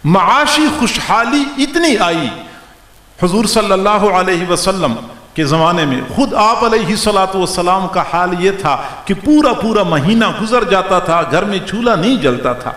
معاشی خوشحالی اتنی آئی حضور صلی اللہ علیہ وسلم کے زمانے میں، خود آپ علیہ الصلوۃ والسلام کا حال یہ تھا کہ پورا مہینہ گزر جاتا تھا، گھر میں چولہا نہیں جلتا تھا،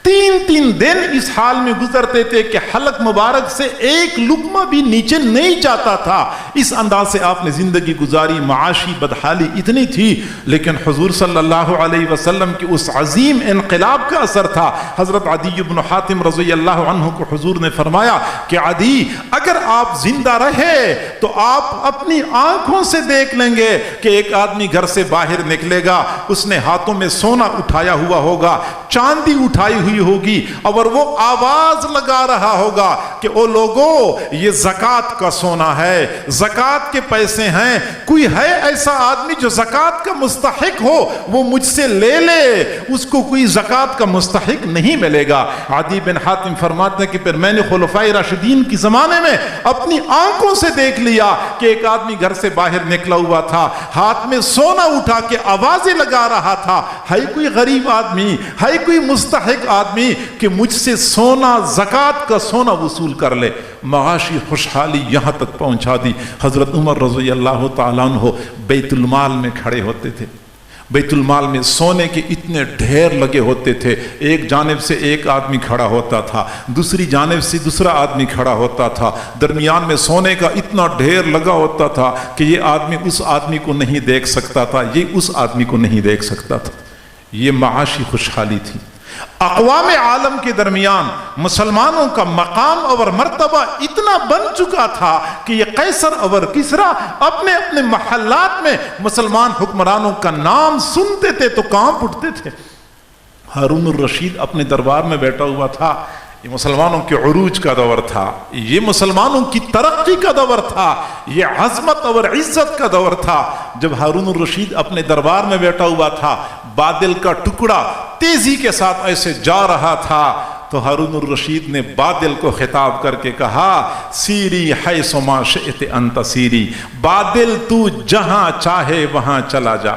3 دن اس حال میں گزرتے تھے کہ حلق مبارک سے ایک لقمہ بھی نیچے نہیں جاتا تھا۔ اس انداز سے آپ نے زندگی گزاری، معاشی بدحالی اتنی تھی، لیکن حضور صلی اللہ علیہ وسلم کی اس عظیم انقلاب کا اثر تھا۔ حضرت عدی بن حاتم رضی اللہ عنہ کو حضور نے فرمایا کہ عدی، اگر آپ زندہ رہے تو آپ اپنی آنکھوں سے دیکھ لیں گے کہ ایک آدمی گھر سے باہر نکلے گا، اس نے ہاتھوں میں سونا اٹھایا ہوا ہوگا، چاندی اٹھائی ہوئی ہوگی، اور وہ آواز لگا رہا ہوگا کہ او لوگوں، یہ زکوٰۃ کا سونا ہے، زکوٰۃ کے پیسے ہیں، کوئی ہے ایسا آدمی جو زکوٰۃ کا مستحق ہو، وہ مجھ سے لے لے، اس کو کوئی زکوٰۃ کا مستحق نہیں ملے گا۔ عدی بن حاتم فرماتے ہیں کہ پھر میں نے خلفائے راشدین کی زمانے میں اپنی آنکھوں سے دیکھ لیا کہ ایک آدمی گھر سے باہر نکلا ہوا تھا، ہاتھ میں سونا اٹھا کے آوازیں لگا رہا تھا، ہے کوئی غریب آدمی، ہے کوئی مستحق آدمی کہ مجھ سے سونا، زکوٰۃ کا سونا وصول کر لے۔ معاشی خوشحالی یہاں تک پہنچا دی، حضرت عمر رضی اللہ تعالیٰ عنہ بیت المال میں کھڑے ہوتے تھے، بیت المال میں سونے کے اتنے ڈھیر لگے ہوتے تھے، ایک جانب سے ایک آدمی کھڑا ہوتا تھا، دوسری جانب سے دوسرا آدمی کھڑا ہوتا تھا، درمیان میں سونے کا اتنا ڈھیر لگا ہوتا تھا کہ یہ آدمی اس آدمی کو نہیں دیکھ سکتا تھا، یہ اس آدمی کو نہیں دیکھ سکتا تھا۔ یہ معاشی خوشحالی تھی۔ اقوام عالم کے درمیان مسلمانوں کا مقام اور مرتبہ اتنا بن چکا تھا کہ یہ قیصر اور کسریٰ اپنے اپنے محلات میں مسلمان حکمرانوں کا نام سنتے تھے تو کانپ اٹھتے تھے۔ ہارون الرشید اپنے دربار میں بیٹھا ہوا تھا، یہ مسلمانوں کے عروج کا دور تھا، یہ مسلمانوں کی ترقی کا دور تھا، یہ عظمت اور عزت کا دور تھا۔ جب ہارون الرشید اپنے دربار میں بیٹھا ہوا تھا، بادل کا ٹکڑا تیزی کے ساتھ ایسے جا رہا تھا تو ہارون الرشید نے بادل کو خطاب کر کے کہا، سیری حیث ما شئت انت سیری، بادل تو جہاں چاہے وہاں چلا جا،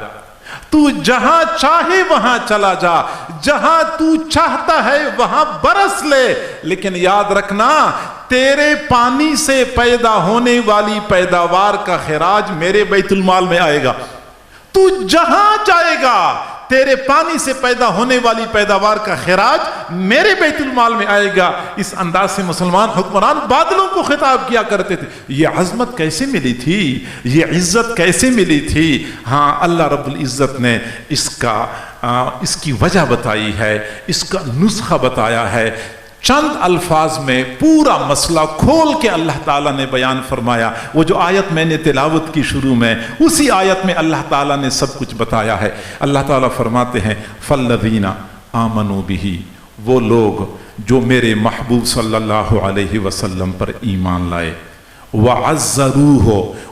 تو جہاں چاہے وہاں چلا جا، جہاں تو چاہتا ہے وہاں برس لے، لیکن یاد رکھنا تیرے پانی سے پیدا ہونے والی پیداوار کا خراج میرے بیت المال میں آئے گا۔ تو جہاں جائے گا تیرے پانی سے پیدا ہونے والی پیداوار کا خراج میرے بیت المال میں آئے گا۔ اس انداز سے مسلمان حکمران بادلوں کو خطاب کیا کرتے تھے۔ یہ عظمت کیسے ملی تھی، یہ عزت کیسے ملی تھی؟ ہاں، اللہ رب العزت نے اس کی وجہ بتائی ہے، اس کا نسخہ بتایا ہے۔ چند الفاظ میں پورا مسئلہ کھول کے اللہ تعالیٰ نے بیان فرمایا۔ وہ جو آیت میں نے تلاوت کی شروع میں، اسی آیت میں اللہ تعالیٰ نے سب کچھ بتایا ہے۔ اللہ تعالیٰ فرماتے ہیں فَالَّذِينَ آمَنُوا بِهِ، وہ لوگ جو میرے محبوب صلی اللہ علیہ وسلم پر ایمان لائے، وَعَزَّرُوهُ،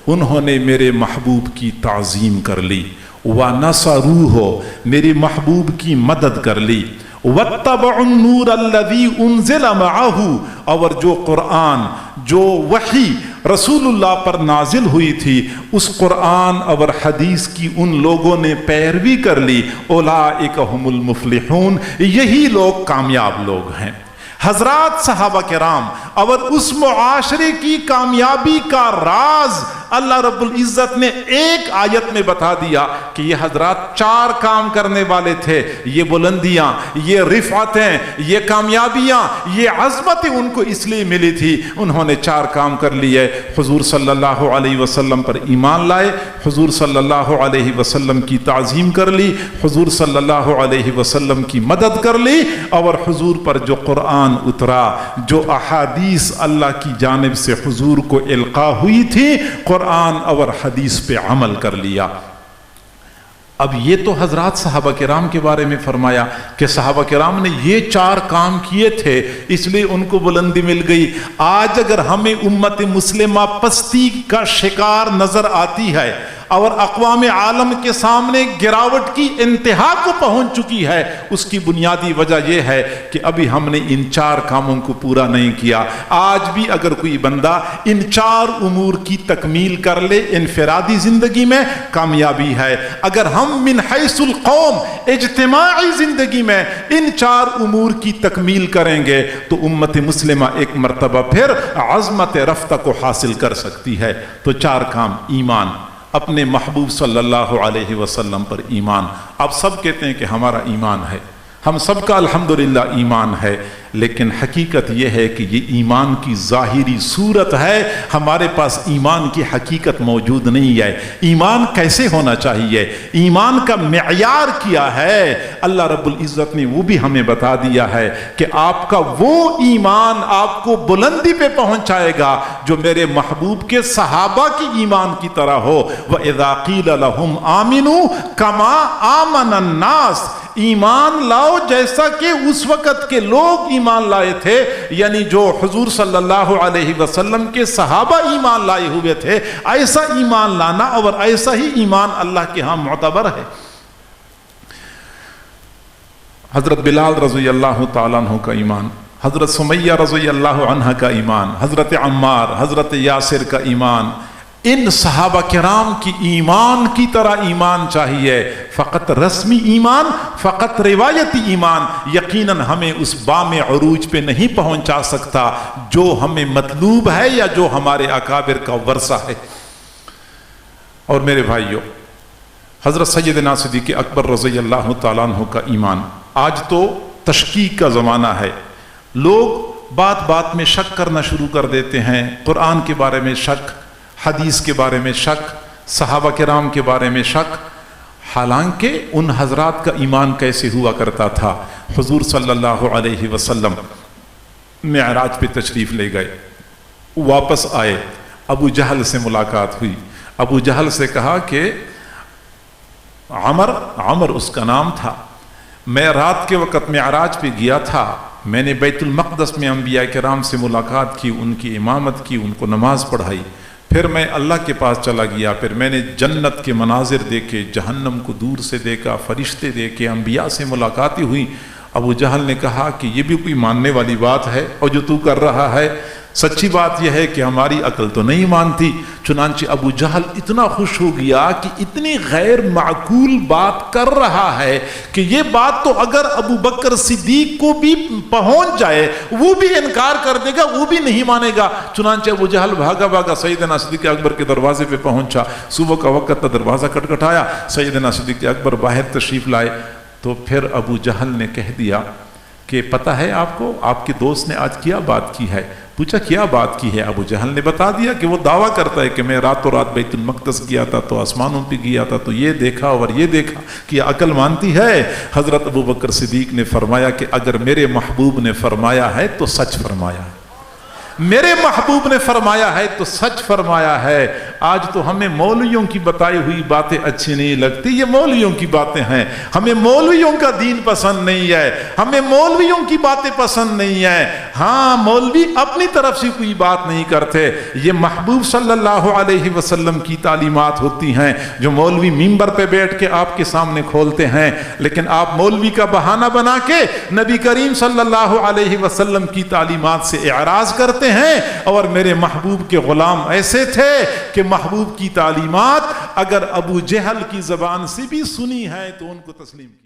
انہوں نے میرے محبوب کی تعظیم کر لی، وَنَصَرُوهُ، میرے محبوب کی مدد کر لی، وَاتَّبَعُوا النُّورَ الَّذِي أُنزِلَ مَعَهُ، اور جو قرآن، جو وحی رسول اللہ پر نازل ہوئی تھی، اس قرآن اور حدیث کی ان لوگوں نے پیروی کر لی، اولئک هم المفلحون، یہی لوگ کامیاب لوگ ہیں۔ حضرات صحابہ کرام اور اس معاشرے کی کامیابی کا راز اللہ رب العزت نے ایک آیت میں بتا دیا کہ یہ حضرات 4 کام کرنے والے تھے۔ یہ بلندیاں، یہ رفعتیں، یہ کامیابیاں، یہ عظمتیں ان کو اس لیے ملی تھی، انہوں نے 4 کام کر لیے۔ حضور صلی اللہ علیہ وسلم پر ایمان لائے، حضور صلی اللہ علیہ وسلم کی تعظیم کر لی، حضور صلی اللہ علیہ وسلم کی مدد کر لی، اور حضور پر جو قرآن اترا، جو احادیث اللہ کی جانب سے حضور کو القا ہوئی تھی، قرآن اور حدیث پہ عمل کر لیا۔ اب یہ تو حضرات صحابہ کرام کے بارے میں فرمایا کہ صحابہ کرام نے یہ 4 کام کیے تھے، اس لیے ان کو بلندی مل گئی۔ آج اگر ہمیں امت مسلمہ پستی کا شکار نظر آتی ہے، اور اقوام عالم کے سامنے گراوٹ کی انتہا کو پہنچ چکی ہے، اس کی بنیادی وجہ یہ ہے کہ ابھی ہم نے ان 4 کاموں کو پورا نہیں کیا۔ آج بھی اگر کوئی بندہ ان 4 امور کی تکمیل کر لے انفرادی زندگی میں کامیابی ہے۔ اگر ہم من حیث القوم اجتماعی زندگی میں ان 4 امور کی تکمیل کریں گے تو امت مسلمہ ایک مرتبہ پھر عظمت رفتہ کو حاصل کر سکتی ہے۔ تو 4 کام: ایمان، اپنے محبوب صلی اللہ علیہ وسلم پر ایمان۔ آپ سب کہتے ہیں کہ ہمارا ایمان ہے، ہم سب کا الحمدللہ ایمان ہے، لیکن حقیقت یہ ہے کہ یہ ایمان کی ظاہری صورت ہے، ہمارے پاس ایمان کی حقیقت موجود نہیں ہے۔ ایمان کیسے ہونا چاہیے، ایمان کا معیار کیا ہے، اللہ رب العزت نے وہ بھی ہمیں بتا دیا ہے کہ آپ کا وہ ایمان آپ کو بلندی پہ پہنچائے گا جو میرے محبوب کے صحابہ کی ایمان کی طرح ہو۔ وَإِذَا قِيلَ لَهُمْ آمِنُوا كَمَا آمَنَ النَّاسِ، ایمان لاؤ جیسا کہ اس وقت کے لوگ ایمان لائے تھے، یعنی جو حضور صلی اللہ علیہ وسلم کے صحابہ ایمان لائے ہوئے تھے، ایسا ایمان لانا اور ایسا ہی ایمان اللہ کے ہاں معتبر ہے۔ حضرت بلال رضی اللہ تعالیٰ عنہ کا ایمان، حضرت سمیہ رضی اللہ عنہ کا ایمان، حضرت عمار، حضرت یاسر کا ایمان، ان صحابہ کرام کی ایمان کی طرح ایمان چاہیے۔ فقط رسمی ایمان، فقط روایتی ایمان یقیناً ہمیں اس بام عروج پہ نہیں پہنچا سکتا جو ہمیں مطلوب ہے یا جو ہمارے اکابر کا ورثہ ہے۔ اور میرے بھائیوں، حضرت سیدنا صدیق اکبر رضی اللہ تعالیٰ عنہ کا ایمان، آج تو تشکیک کا زمانہ ہے، لوگ بات بات میں شک کرنا شروع کر دیتے ہیں، قرآن کے بارے میں شک، حدیث کے بارے میں شک، صحابہ کرام کے بارے میں شک، حالانکہ ان حضرات کا ایمان کیسے ہوا کرتا تھا۔ حضور صلی اللہ علیہ وسلم معراج پہ تشریف لے گئے، واپس آئے، ابو جہل سے ملاقات ہوئی، ابو جہل سے کہا کہ عمر اس کا نام تھا، میں رات کے وقت معراج پہ گیا تھا، میں نے بیت المقدس میں انبیاء کرام سے ملاقات کی، ان کی امامت کی، ان کو نماز پڑھائی، پھر میں اللہ کے پاس چلا گیا، پھر میں نے جنت کے مناظر دیکھے، جہنم کو دور سے دیکھا، فرشتے دیکھے، انبیاء سے ملاقاتیں ہوئی۔ ابو جہل نے کہا کہ یہ بھی کوئی ماننے والی بات ہے، اور جو تو کر رہا ہے سچی بات یہ ہے کہ ہماری عقل تو نہیں مانتی۔ چنانچہ ابو جہل اتنا خوش ہو گیا کہ اتنی غیر معقول بات کر رہا ہے کہ یہ بات تو اگر ابو بکر صدیق کو بھی پہنچ جائے وہ بھی انکار کر دے گا، وہ بھی نہیں مانے گا۔ چنانچہ ابو جہل بھاگا بھاگا سیدنا صدیق اکبر کے دروازے پہ پہنچا، صبح کا وقت تھا، دروازہ کٹکھٹایا، سیدنا صدیق اکبر باہر تشریف لائے، تو پھر ابو جہل نے کہہ دیا کہ پتہ ہے آپ کو آپ کے دوست نے آج کیا بات کی ہے؟ پوچھا کیا بات کی ہے؟ ابو جہل نے بتا دیا کہ وہ دعویٰ کرتا ہے کہ میں راتوں رات بیت المقدس گیا تھا تو آسمانوں پہ گیا تھا تو یہ دیکھا اور یہ دیکھا، کہ عقل مانتی ہے؟ حضرت ابو بکر صدیق نے فرمایا کہ اگر میرے محبوب نے فرمایا ہے تو سچ فرمایا ہے، میرے محبوب نے فرمایا ہے تو سچ فرمایا ہے۔ آج تو ہمیں مولویوں کی بتائی ہوئی باتیں اچھی نہیں لگتی، یہ مولویوں کی باتیں ہیں، ہمیں مولویوں کا دین پسند نہیں ہے، ہمیں مولویوں کی باتیں پسند نہیں ہے۔ ہاں، مولوی اپنی طرف سے کوئی بات نہیں کرتے، یہ محبوب صلی اللہ علیہ وسلم کی تعلیمات ہوتی ہیں جو مولوی منبر پہ بیٹھ کے آپ کے سامنے کھولتے ہیں، لیکن آپ مولوی کا بہانہ بنا کے نبی کریم صلی اللہ علیہ وسلم کی تعلیمات سے اعراض کرتے ہیں۔ اور میرے محبوب کے غلام ایسے تھے کہ محبوب کی تعلیمات اگر ابو جہل کی زبان سے بھی سنی ہے تو ان کو تسلیم کیا۔